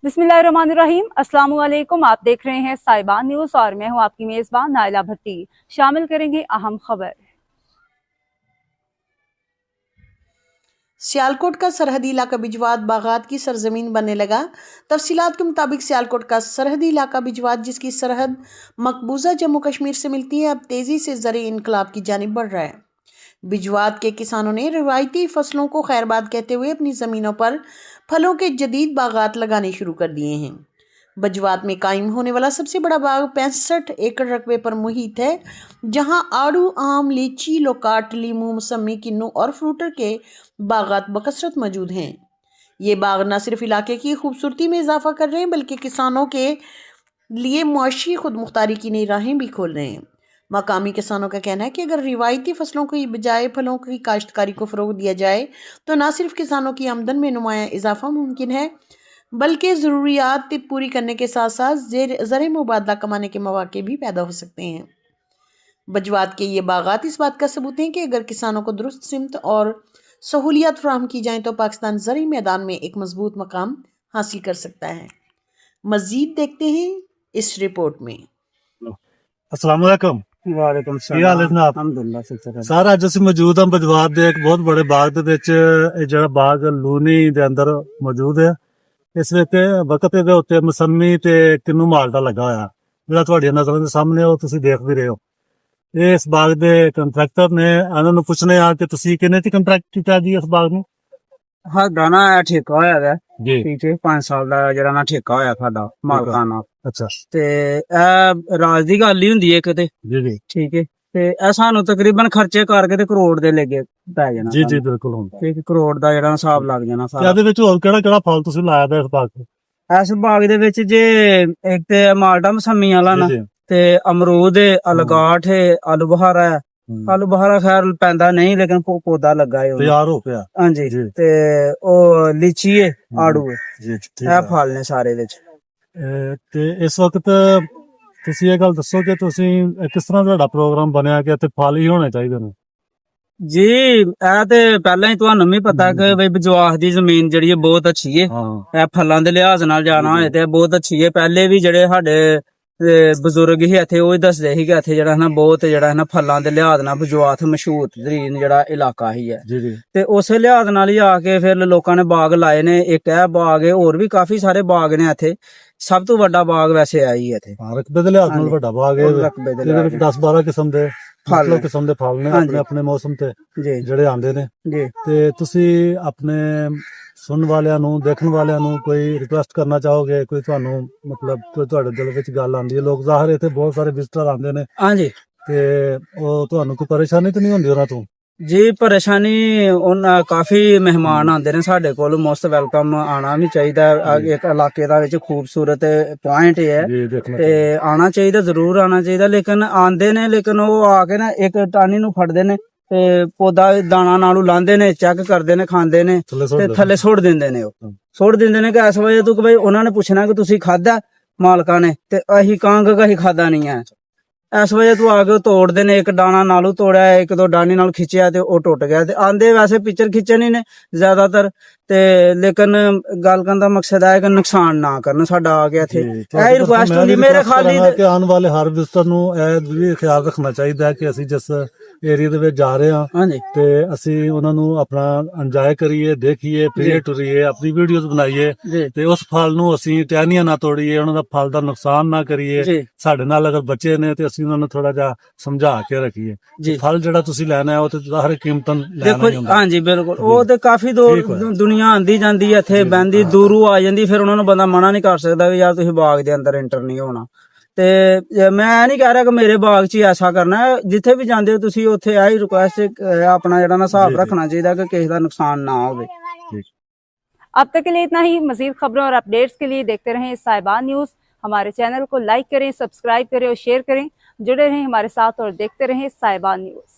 बिस्मिल्लाहिर्रहमानिर्रहीम। अस्सलाम वालेकुम। आप देख रहे हैं साहिबान न्यूज़ और मैं हूं आपकी मेज़बान नाइला भट्टी। शामिल करेंगे अहम खबर। सियालकोट का सरहदी इलाका बिजवात बागात की सरजमीन बनने लगा। तफसीलात के मुताबिक सियालकोट का सरहदी इलाका बिजवात, जिसकी सरहद मकबूजा जम्मू कश्मीर से मिलती है, अब तेज़ी से ज़री इनकलाब की जानिब बढ़ रहा है। बिजवात के किसानों ने रिवायती फसलों को खैरबाद कहते हुए अपनी ज़मीनों पर फलों के जदीद बागात लगाने शुरू कर दिए हैं। बिजवात में कायम होने वाला सबसे बड़ा बाग 65 एकड़ रकबे पर मुहित है, जहां आड़ू, आम, लीची, लोकाट, लीमू, मौसमी, किन्नू और फ्रूटर के बागात बकसरत मौजूद हैं। ये बाग न सिर्फ इलाके की खूबसूरती में इजाफा कर रहे हैं, बल्कि किसानों के लिए मुआशी खुद मुख्तारी की नई राहें भी खोल रहे हैं। मकामी किसानों का कहना है कि अगर रिवायती फसलों की बजाय फलों की काश्तकारी को फ़रोग दिया जाए तो न सिर्फ किसानों की आमदन में नुमाया इजाफा मुमकिन है, बल्कि ज़रूरियात पूरी करने के साथ साथ ज़र मुबादला कमाने के मौके भी पैदा हो सकते हैं। बिजवात के ये बागात इस बात का सबूत हैं कि अगर किसानों को दुरुस्त सिमत और सहूलियात फराहम की जाएँ तो पाकिस्तान ज़री मैदान में एक मजबूत मकाम हासिल कर सकता है। मज़ीद देखते हैं इस रिपोर्ट में। अस्सलाम वालेकुम। वालेकुम ਕੀ ਹਾਲ ਹੈ ਜਨਾਬ? अल्हम्दुलिल्लाह शुक्र है। ਸਰ ਅੱਜ ਅਸੀਂ ਮੌਜੂਦ ਹਾਂ ਬਿਜਵਾਤ ਦੇ ਇੱਕ ਬਹੁਤ ਬੜੇ ਬਾਗ ਦੇ ਵਿੱਚ। ਇਹ ਜਿਹੜਾ ਬਾਗ ਲੂਨੀ ਦੇ ਅੰਦਰ ਮੌਜੂਦ ਹੈ, ਇਸ ਵਿੱਚ ਵਕਤ ਦੇ ਉੱਤੇ ਮਸੰਮੀ ਤੇ ਕਿੰਨੂ ਮਾਲਟਾ ਲੱਗਾ ਹੋਇਆ, ਜਿਹੜਾ ਤੁਹਾਡੀਆਂ ਨਜ਼ਰਾਂ ਦੇ ਸਾਹਮਣੇ ਉਹ ਤੁਸੀਂ ਦੇਖ ਵੀ ਰਹੇ ਹੋ। ਇਹ ਇਸ ਬਾਗ ਦੇ ਕੰਟਰੈਕਟਰ ਨੇ। ਇਹਨਾਂ ਨੂੰ ਪੁੱਛਣੇ ਆ ਕਿ ਤੁਸੀਂ ਕਿੰਨੇ ਚ ਕੰਟਰੈਕਟ ਕੀਤਾ ਜੀ ਇਸ ਬਾਗ ਨੂੰ? ਸਾਡਾ ਨਾ ਠੇਕਾ ਹੋਇਆ ਵਾ ਜੀ ਠੀਕ ਹੈ, 5 ਸਾਲ ਦਾ ਜਿਹੜਾ ਨਾ ਠੇਕਾ ਹੋਇਆ ਸਾਡਾ ਮਾਲਕਾਂ ਨਾਲ। ਅੱਛਾ ਤੇ ਇਹ ਰਾਜ ਦੀ ਗੱਲ ਹੀ ਹੁੰਦੀ ਹੈ ਕਿਤੇ, ਜੀ ਜੀ ਠੀਕ ਹੈ। ਤੇ ਇਹ ਸਾਨੂੰ ਤਕਰੀਬਨ ਖਰਚੇ ਕਰਕੇ ਤੇ ਕਰੋੜ ਦੇ ਲੱਗੇ ਪੈ ਜਾਣਾ। ਜੀ ਜੀ ਬਿਲਕੁਲ ਹੁੰਦਾ। ਠੀਕ, ਕਰੋੜ ਦਾ ਜਿਹੜਾ ਹਿਸਾਬ ਲੱਗ ਜਾਣਾ ਤੇ ਸਾਰਾ। ਇਹਦੇ ਵਿੱਚ ਹੋਰ ਕਿਹੜਾ ਕਿਹੜਾ ਫਲ ਤੁਸੀਂ ਲਾਇਆ ਦਾ ਇਸ ਬਾਗ 'ਚ? ਇਸ ਬਾਗ ਦੇ ਵਿੱਚ ਜੇ ਇੱਕ ਤੇ ਮਾਲਟਾ ਮਸੰਮੀ ਵਾਲਾ ਨਾ, ਜੀ ਤੇ ਅਮਰੂਦ ਹੈ, ਅਲਗਾਠ ਹੈ, ਆਲੂ ਬੁਖਾਰਾ ਹੈ। ਆਲੂ ਬੁਖਾਰਾ ਖੈਰ ਪੈਂਦਾ ਨਹੀਂ, ਲੇਕਿਨ ਪੌਦਾ ਲੱਗਾ ਹੈ ਉਹਦਾ। ਤਿਆਰ ਹੋ ਪਿਆ ਹਾਂਜੀ। ਜੀ। ਤੇ ਉਹ ਲੀਚੀ ਹੈ, ਆੜੂ ਹੈ, ਜੀ ਠੀਕ ਇਹ ਹੈ। ਫਲ ਨੇ ਸਾਰੇ ਵਿੱਚ। ਤੇ ਇਸ ਵਕਤ ਤੁਸੀਂ ਇਹ ਗੱਲ ਦੱਸੋ ਕਿ ਤੁਸੀਂ ਕਿਸ ਤਰ੍ਹਾਂ ਤੁਹਾਡਾ ਪ੍ਰੋਗਰਾਮ ਬਣਿਆ ਕਿ ਇੱਥੇ ਫਲ ਹੀ ਹੋਣੇ ਚਾਹੀਦੇ ਨੇ? ਜੀ ਇਹ ਤੇ ਪਹਿਲਾਂ ਹੀ ਤੁਹਾਨੂੰ ਵੀ ਪਤਾ ਕਿ ਬਈ ਬਿਜਵਾਸ ਦੀ ਜ਼ਮੀਨ ਜਿਹੜੀ ਹੈ ਬਹੁਤ ਅੱਛੀ ਹੈ। ਹਾਂ ਇਹ ਫਲਾਂ ਦੇ ਲਿਹਾਜ਼ ਨਾਲ ਜਾਣਾ ਹੋਏ ਤੇ ਬਹੁਤ ਅੱਛੀ ਹੈ। ਪਹਿਲੇ ਵੀ ਜਿਹੜੇ ਸਾਡੇ ਬਜ਼ੁਰਗ ਹੀ ਇੱਥੇ ਉਹ ਹੀ ਦੱਸਦੇ ਸੀ ਕਿ ਇੱਥੇ ਜਿਹੜਾ ਨਾ ਬਹੁਤ ਜਿਹੜਾ ਨਾ ਫਲਾਂ ਦੇ ਲਿਹਾਜ਼ ਨਾਲ ਬਿਜਵਾਸ ਮਸ਼ਹੂਰ ਤਰੀਨ ਜਿਹੜਾ ਇਲਾਕਾ ਹੀ ਹੈ। ਜੀ ਜੀ। ਤੇ ਉਸੇ ਲਿਹਾਜ਼ ਨਾਲ ਹੀ ਆ ਕੇ ਫਿਰ ਲੋਕਾਂ ਨੇ ਬਾਗ ਲਾਏ ਨੇ। ਇੱਕ ਇਹ ਬਾਗ ਹੈ, ਹੋਰ ਵੀ ਕਾਫੀ ਸਾਰੇ ਬਾਗ ਨੇ ਇੱਥੇ। ਸਭ ਤੋਂ ਵੱਡਾ ਬਾਗ ਵੈਸੇ ਆਈ ਇੱਥੇ। ਰਕਬੇ ਦੇ ਲਿਹਾਜ਼ ਨਾਲ ਵੱਡਾ ਬਾਗ ਹੈ। ਰਕਬੇ ਦੇ ਇਹਦੇ ਵਿੱਚ 10-12 ਕਿਸਮ ਦੇ ਫਲ ਕਿਸਮ ਦੇ ਫਲ ਨੇ ਆਪਣੇ ਆਪਣੇ ਮੌਸਮ ਤੇ ਜੀ ਜਿਹੜੇ ਆਉਂਦੇ ਨੇ। ਜੀ। ਤੇ ਤੁਸੀਂ ਆਪਣੇ ਸੁਣਨ ਵਾਲਿਆਂ ਨੂੰ, ਦੇਖਣ ਵਾਲਿਆਂ ਨੂੰ ਕੋਈ ਰਿਕੁਐਸਟ ਕਰਨਾ ਚਾਹੋਗੇ? ਕੋਈ ਤੁਹਾਨੂੰ ਮਤਲਬ ਕੋਈ ਤੁਹਾਡੇ ਦਿਲ ਵਿੱਚ ਗੱਲ ਆਉਂਦੀ ਹੈ? ਲੋਕ ਜ਼ਾਹਰ ਇੱਥੇ ਬਹੁਤ ਸਾਰੇ ਵਿਜ਼ਟਰ ਆਉਂਦੇ ਨੇ ਹਾਂਜੀ। ਤੇ ਉਹ ਤੁਹਾਨੂੰ ਕੋਈ ਪਰੇਸ਼ਾਨੀ ਤਾਂ ਨਹੀਂ ਹੁੰਦੀ ਉਹਨਾਂ ਤੋਂ? ਜੀ ਪਰੇਸ਼ਾਨੀ ਉਹਨਾਂ ਕਾਫੀ ਮਹਿਮਾਨ ਆਉਂਦੇ ਨੇ ਸਾਡੇ ਕੋਲ, ਮੋਸਟ ਵੈਲਕਮ। ਆਣਾ ਵੀ ਚਾਹੀਦਾ, ਇੱਕ ਇਲਾਕੇ ਦਾ ਵਿੱਚ ਖੂਬਸੂਰਤ ਪੁਆਇੰਟ ਹੈ ਜੀ ਦੇਖਣਾ ਤੇ ਆਣਾ ਚਾਹੀਦਾ, ਜ਼ਰੂਰ ਆਣਾ ਚਾਹੀਦਾ। ਲੇਕਿਨ ਆਂਦੇ ਨੇ, ਲੇਕਿਨ ਉਹ ਆ ਕੇ ਨਾ ਇੱਕ ਟਾਹਣੀ ਨੂੰ ਫੜਦੇ ਨੇ ਤੇ ਪੌਦਾ ਦਾਣਾ ਨਾਲੋਂ ਲਾਂਦੇ ਨੇ, ਚੈੱਕ ਕਰਦੇ ਨੇ, ਖਾਂਦੇ ਨੇ ਤੇ ਥੱਲੇ ਸੁੱਟ ਦਿੰਦੇ ਨੇ। ਉਹ ਸੁੱਟ ਦਿੰਦੇ ਨੇ ਕਿ ਇਸ ਵਜ੍ਹਾ ਤੋਂ ਕਿ ਬਈ ਉਹਨਾਂ ਨੇ ਪੁੱਛਣਾ ਕਿ ਤੁਸੀਂ ਖਾਧਾ ਮਾਲਕਾਂ ਨੇ, ਤੇ ਅਸੀਂ ਕਹਾਂਗੇ ਕਿ ਅਸੀਂ ਖਾਧਾ ਨਹੀਂ ਹੈ। ਇਸ ਵਜ੍ਹਾ ਤੋਂ ਆ ਕੇ ਉਹ ਤੋੜਦੇ ਨੇ। ਇੱਕ ਦਾਣਾ ਨਾਲੋਂ ਤੋੜਿਆ, ਇੱਕ ਦੋ ਡਾਣੀ ਨਾਲ ਖਿੱਚਿਆ ਤੇ ਉਹ ਟੁੱਟ ਗਿਆ। ਤੇ ਆਂਦੇ ਵੈਸੇ ਪਿਕਚਰ ਖਿੱਚਣ ਹੀ ਨੇ ਜ਼ਿਆਦਾਤਰ, ਤੇ ਲੇਕਿਨ ਗੱਲ ਕਰਨ ਦਾ ਮਕਸਦ ਹੈ ਕਿ ਨੁਕਸਾਨ ਨਾ ਕਰਨ ਸਾਡਾ ਆ ਗਿਆ ਇੱਥੇ। ਇਹ ਰਿਕੁਐਸਟ ਹੁੰਦੀ ਮੇਰੇ ਖਾਲੀ ਕਿ ਆਉਣ ਵਾਲੇ ਹਰ ਵਿਜ਼ਟਰ ਨੂੰ ਇਹ ਵੀ ਖਿਆਲ ਰੱਖਣਾ ਚਾਹੀਦਾ ਹੈ ਕਿ ਅਸੀਂ ਜਿਸ ਏਰੀਆ ਦੇ ਵਿੱਚ ਜਾ ਰਹੇ ਹਾਂ ਹਾਂਜੀ ਤੇ ਅਸੀਂ ਉਹਨਾਂ ਨੂੰ ਆਪਣਾ ਇੰਜੋਏ ਕਰੀਏ, ਦੇਖੀਏ, ਪੀਏ ਟੁਰੀਏ, ਆਪਣੀ ਵੀਡੀਓਜ਼ ਬਣਾਈਏ ਜੀ ਤੇ ਉਸ ਫਲ ਨੂੰ ਅਸੀਂ ਟਹਿਨੀਆਂ ਨਾ ਤੋੜੀਏ, ਉਹਨਾਂ ਦਾ ਫਲ ਦਾ ਨੁਕਸਾਨ ਨਾ ਕਰੀਏ। ਜੀ ਸਾਡੇ ਨਾਲ ਅਗਰ ਬੱਚੇ ਨੇ ਤੇ ਅਸੀਂ ਉਹਨਾਂ ਨੂੰ ਥੋੜਾ ਜਿਹਾ ਸਮਝਾ ਕੇ ਰੱਖੀਏ। ਜੀ। ਫਲ ਜਿਹੜਾ ਤੁਸੀਂ ਲੈਣਾ ਹੈ ਉਹ ਤੇ ਜ਼ਾਹਰ ਕੀਮਤਨ ਲੈਣਾ ਦੇਖੋ ਹੀ ਹੁੰਦਾ। ਹਾਂਜੀ ਬਿਲਕੁਲ। ਉਹ ਤੇ ਕਾਫੀ ਦੁਨੀਆ ਆਂਦੀ ਜਾਂਦੀ ਹੈ ਇੱਥੇ, ਬਹਿੰਦੀ, ਦੂਰੋਂ ਆ ਜਾਂਦੀ, ਫਿਰ ਉਹਨਾਂ ਨੂੰ ਬੰਦਾ ਮਨਾ ਨਹੀਂ ਕਰ ਸਕਦਾ ਵੀ ਯਾਰ ਤੁਸੀਂ ਬਾਗ ਦੇ ਅੰਦਰ ਐਂਟਰ ਨਹੀਂ ਹੋਣਾ। ਤੇ ਮੈਂ ਨਹੀਂ ਕਹਿ ਰਿਹਾ ਕਿ ਮੇਰੇ ਬਾਗ 'ਚ ਹੀ ਐਸਾ ਕਰਨਾ ਹੈ। ਜਿੱਥੇ ਵੀ ਜਾਂਦੇ ਹੋ ਤੁਸੀਂ ਉੱਥੇ ਆਹੀ ਰਿਕੁਐਸਟ ਆਪਣਾ ਜਿਹੜਾ ਨਾ ਹਿਸਾਬ ਰੱਖਣਾ ਚਾਹੀਦਾ कि किसी का नुकसान ना हो। अब तक के लिए इतना ही। मजीद खबरों और अपडेट्स के लिए देखते रहें साहिबान न्यूज़। हमारे चैनल को लाइक करें, सब्सक्राइब करें और शेयर करें। जुड़े रहें हमारे साथ और देखते रहें साहिबान न्यूज़।